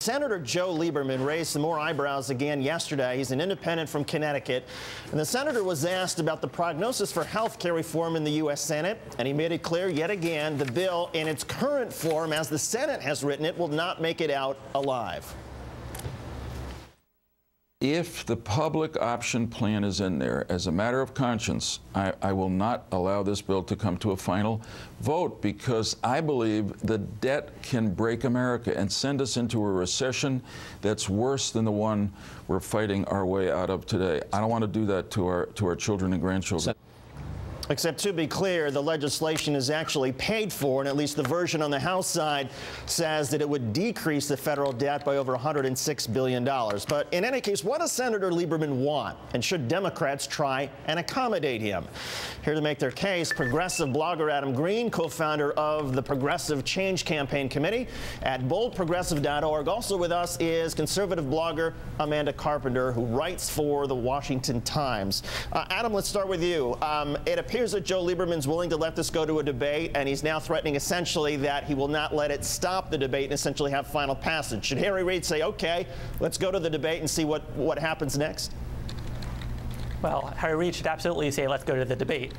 Senator Joe Lieberman raised some more eyebrows again yesterday. He's an independent from Connecticut. And the senator was asked about the prognosis for health care reform in the U.S. Senate. And he made it clear yet again the bill in its current form, as the Senate has written it, will not make it out alive. If the public option plan is in there, as a matter of conscience, I will not allow this bill to come to a final vote, because I believe the debt can break America and send us into a recession that's worse than the one we're fighting our way out of today. I don't want to do that to our children and grandchildren. Except, to be clear, the legislation is actually paid for, and at least the version on the House side says that it would decrease the federal debt by over $106 billion. But in any case, what does Senator Lieberman want? And should Democrats try and accommodate him? Here to make their case, progressive blogger Adam Green, co-founder of the Progressive Change Campaign Committee at boldprogressive.org. Also with us is conservative blogger Amanda Carpenter, who writes for the Washington Times. Adam, let's start with you. It appears that Joe Lieberman's willing to let this go to a debate, and he's now threatening essentially that he will not let it stop the debate and essentially have final passage. Should Harry Reid say, okay, let's go to the debate and see what happens next? Well, Harry Reid should absolutely say, let's go to the debate.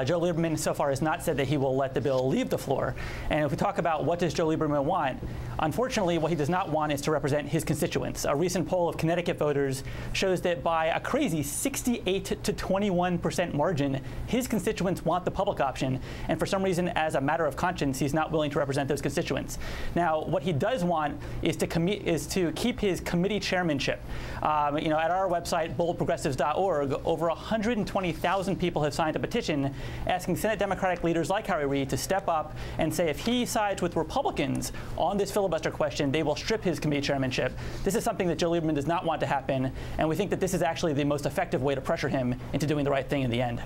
Joe Lieberman so far has not said that he will let the bill leave the floor. And if we talk about what does Joe Lieberman want, unfortunately, what he does not want is to represent his constituents. A recent poll of Connecticut voters shows that by a crazy 68 to 21% margin, his constituents want the public option. And for some reason, as a matter of conscience, he's not willing to represent those constituents. Now, what he does want is to keep his committee chairmanship. At our website, boldprogressives.org, over 120,000 people have signed a petition asking Senate Democratic leaders like Harry Reid to step up and say if he sides with Republicans on this filibuster question, they will strip his committee chairmanship. This is something that Joe Lieberman does not want to happen, and we think that this is actually the most effective way to pressure him into doing the right thing in the end.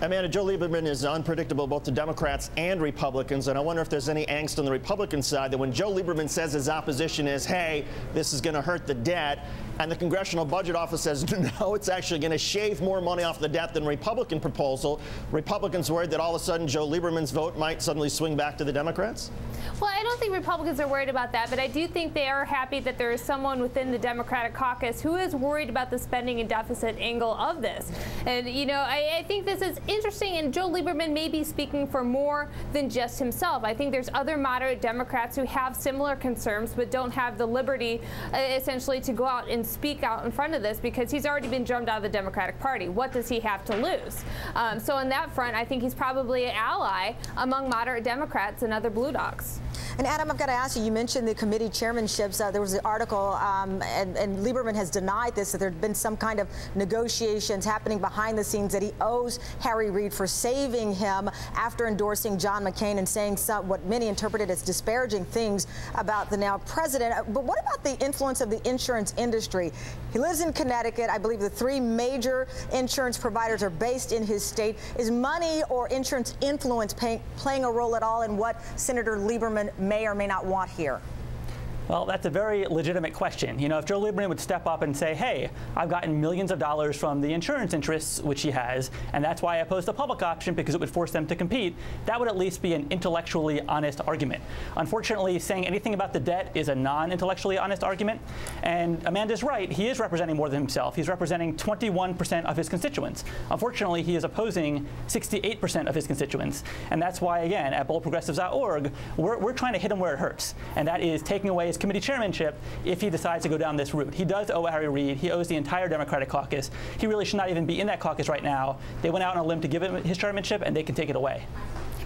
Amanda, Joe Lieberman is unpredictable both to Democrats and Republicans, and I wonder if there's any angst on the Republican side that when Joe Lieberman says his opposition is, hey, this is going to hurt the debt, and the Congressional Budget Office says, no, it's actually going to shave more money off the debt than the Republican proposal, Republicans worried that all of a sudden Joe Lieberman's vote might suddenly swing back to the Democrats? Well, I don't think Republicans are worried about that, but I do think they are happy that there is someone within the Democratic caucus who is worried about the spending and deficit angle of this. And, I think this is interesting, and Joe Lieberman may be speaking for more than just himself. I think there's other moderate Democrats who have similar concerns but don't have the liberty, essentially, to go out and speak out in front of this because he's already been drummed out of the Democratic Party. What does he have to lose? So on that front, I think he's probably an ally among moderate Democrats and other blue dogs. And Adam, I've got to ask you, you mentioned the committee chairmanships. There was an article, and Lieberman has denied this, that there had been some kind of negotiations happening behind the scenes, that he owes Harry Reid for saving him after endorsing John McCain and saying what many interpreted as disparaging things about the now president. But what about the influence of the insurance industry? He lives in Connecticut. I believe the three major insurance providers are based in his state. Is money or insurance influence playing a role at all in what Senator Lieberman may or may not want here? Well, that's a very legitimate question. If Joe Lieberman would step up and say, hey, I've gotten millions of dollars from the insurance interests, which he has, and that's why I oppose the public option because it would force them to compete, that would at least be an intellectually honest argument. Unfortunately, saying anything about the debt is a non-intellectually honest argument. And Amanda's right. He is representing more than himself. He's representing 21% of his constituents. Unfortunately, he is opposing 68% of his constituents. And that's why, again, at boldprogressives.org, we're trying to hit him where it hurts. And that is taking away his committee chairmanship if he decides to go down this route. He does owe Harry Reid. He owes the entire Democratic caucus. He really should not even be in that caucus right now. They went out on a limb to give him his chairmanship, and they can take it away.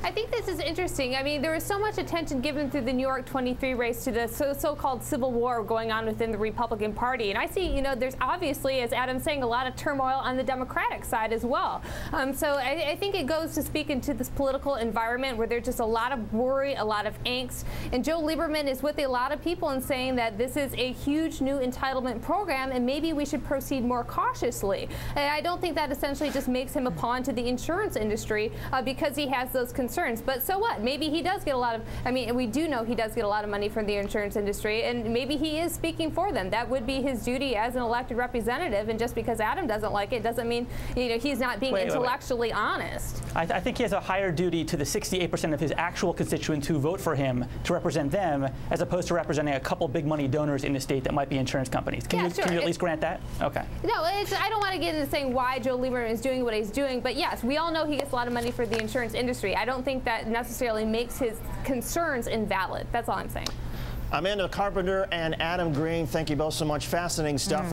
I think this is interesting. I mean, there was so much attention given through the New York 23 race to the so-called civil war going on within the Republican Party. And I see, there's obviously, as Adam's saying, a lot of turmoil on the Democratic side as well. So I think it goes to speak into this political environment where there's just a lot of worry, a lot of angst. And Joe Lieberman is with a lot of people in saying that this is a huge new entitlement program and maybe we should proceed more cautiously. And I don't think that essentially just makes him a pawn to the insurance industry because he has those concerns concerns. But so what? Maybe he does get a lot of, I mean, we do know he does get a lot of money from the insurance industry, and maybe he is speaking for them. That would be his duty as an elected representative, and just because Adam doesn't like it doesn't mean, you know, he's not being intellectually honest. I think he has a higher duty to the 68% of his actual constituents who vote for him to represent them, as opposed to representing a couple big money donors in the state that might be insurance companies. Can you at least grant that? Okay. No, I don't want to get into saying why Joe Lieberman is doing what he's doing, but yes, we all know he gets a lot of money for the insurance industry. I don't think that necessarily makes his concerns invalid. That's all I'm saying. Amanda Carpenter and Adam Green, thank you both so much. Fascinating stuff.